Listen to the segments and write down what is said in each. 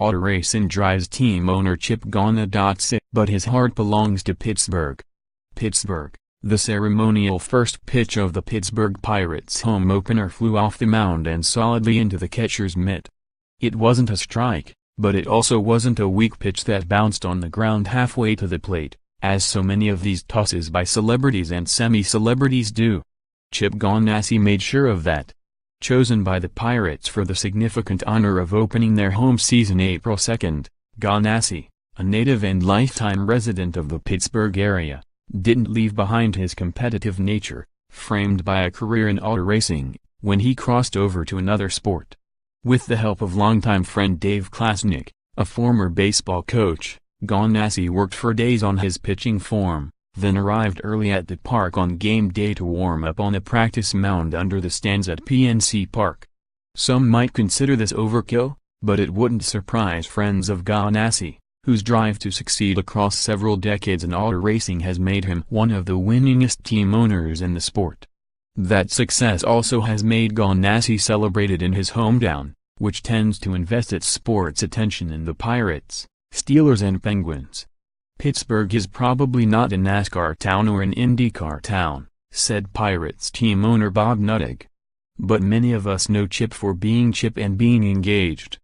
auto racing drives team owner Chip Gana.ssi, but his heart belongs to Pittsburgh. Pittsburgh. The ceremonial first pitch of the Pittsburgh Pirates home opener flew off the mound and solidly into the catcher's mitt. It wasn't a strike, but it also wasn't a weak pitch that bounced on the ground halfway to the plate, as so many of these tosses by celebrities and semi-celebrities do. Chip Ganassi made sure of that. Chosen by the Pirates for the significant honor of opening their home season April 2, Ganassi, a native and lifetime resident of the Pittsburgh area, didn't leave behind his competitive nature, framed by a career in auto racing, when he crossed over to another sport. With the help of longtime friend Dave Klasnick, a former baseball coach, Ganassi worked for days on his pitching form, then arrived early at the park on game day to warm up on a practice mound under the stands at PNC Park. Some might consider this overkill, but it wouldn't surprise friends of Ganassi, whose drive to succeed across several decades in auto racing has made him one of the winningest team owners in the sport. That success also has made Ganassi celebrated in his hometown, which tends to invest its sports attention in the Pirates, Steelers and Penguins. Pittsburgh is probably not a NASCAR town or an IndyCar town, said Pirates team owner Bob Nuttig. But many of us know Chip for being Chip and being engaged.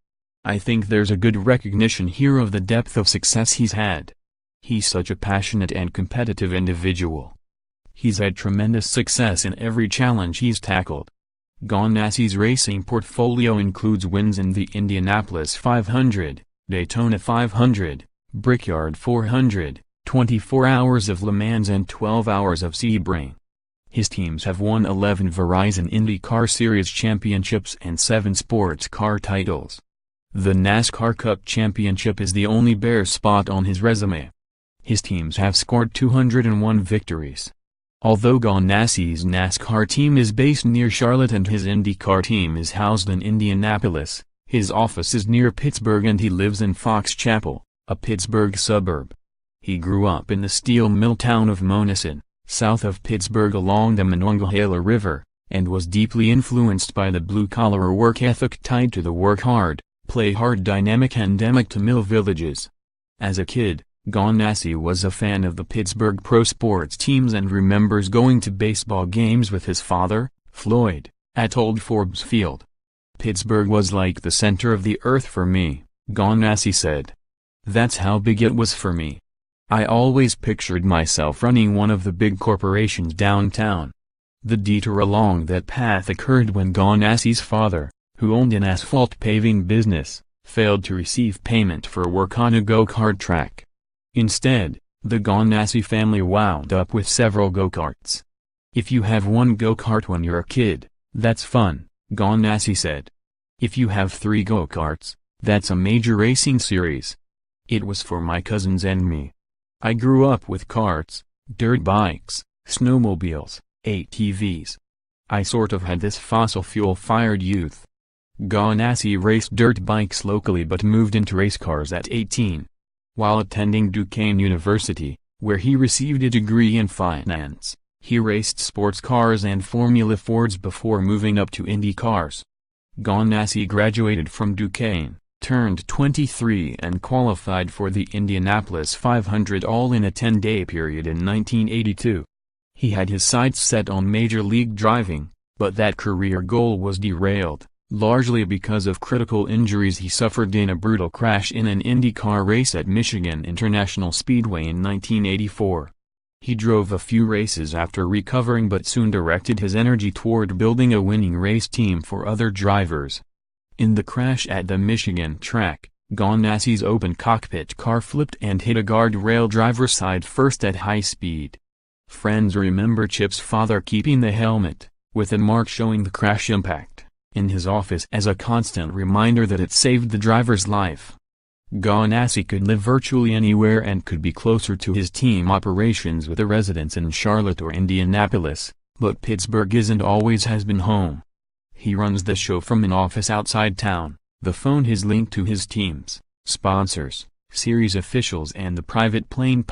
I think there's a good recognition here of the depth of success he's had. He's such a passionate and competitive individual. He's had tremendous success in every challenge he's tackled. Ganassi's racing portfolio includes wins in the Indianapolis 500, Daytona 500, Brickyard 400, 24 Hours of Le Mans and 12 Hours of Sebring. His teams have won 11 Verizon IndyCar Series championships and 7 sports car titles. The NASCAR Cup Championship is the only bare spot on his resume. His teams have scored 201 victories. Although Ganassi's NASCAR team is based near Charlotte and his IndyCar team is housed in Indianapolis, his office is near Pittsburgh and he lives in Fox Chapel, a Pittsburgh suburb. He grew up in the steel mill town of Monessen, south of Pittsburgh along the Monongahela River, and was deeply influenced by the blue-collar work ethic tied to the work hard, play hard dynamic endemic to mill villages. As a kid, Ganassi was a fan of the Pittsburgh pro sports teams and remembers going to baseball games with his father, Floyd, at Old Forbes Field. Pittsburgh was like the center of the earth for me, Ganassi said. That's how big it was for me. I always pictured myself running one of the big corporations downtown. The detour along that path occurred when Ganassi's father, who owned an asphalt paving business, failed to receive payment for work on a go-kart track. Instead, the Ganassi family wound up with several go-karts. If you have one go-kart when you're a kid, that's fun, Ganassi said. If you have 3 go-karts, that's a major racing series. It was for my cousins and me. I grew up with karts, dirt bikes, snowmobiles, ATVs. I sort of had this fossil fuel-fired youth. Ganassi raced dirt bikes locally but moved into race cars at 18. While attending Duquesne University, where he received a degree in finance, he raced sports cars and Formula Fords before moving up to Indy cars. Ganassi graduated from Duquesne, turned 23 and qualified for the Indianapolis 500 all in a 10-day period in 1982. He had his sights set on major league driving, but that career goal was derailed, largely because of critical injuries he suffered in a brutal crash in an IndyCar race at Michigan International Speedway in 1984. He drove a few races after recovering but soon directed his energy toward building a winning race team for other drivers. In the crash at the Michigan track, Ganassi's open cockpit car flipped and hit a guardrail driver's side first at high speed. Friends remember Chip's father keeping the helmet, with a mark showing the crash impact, in his office as a constant reminder that it saved the driver's life. Ganassi could live virtually anywhere and could be closer to his team operations with a residence in Charlotte or Indianapolis, but Pittsburgh isn't always has been home. He runs the show from an office outside town. The phone is linked to his teams, sponsors, series officials and the private plane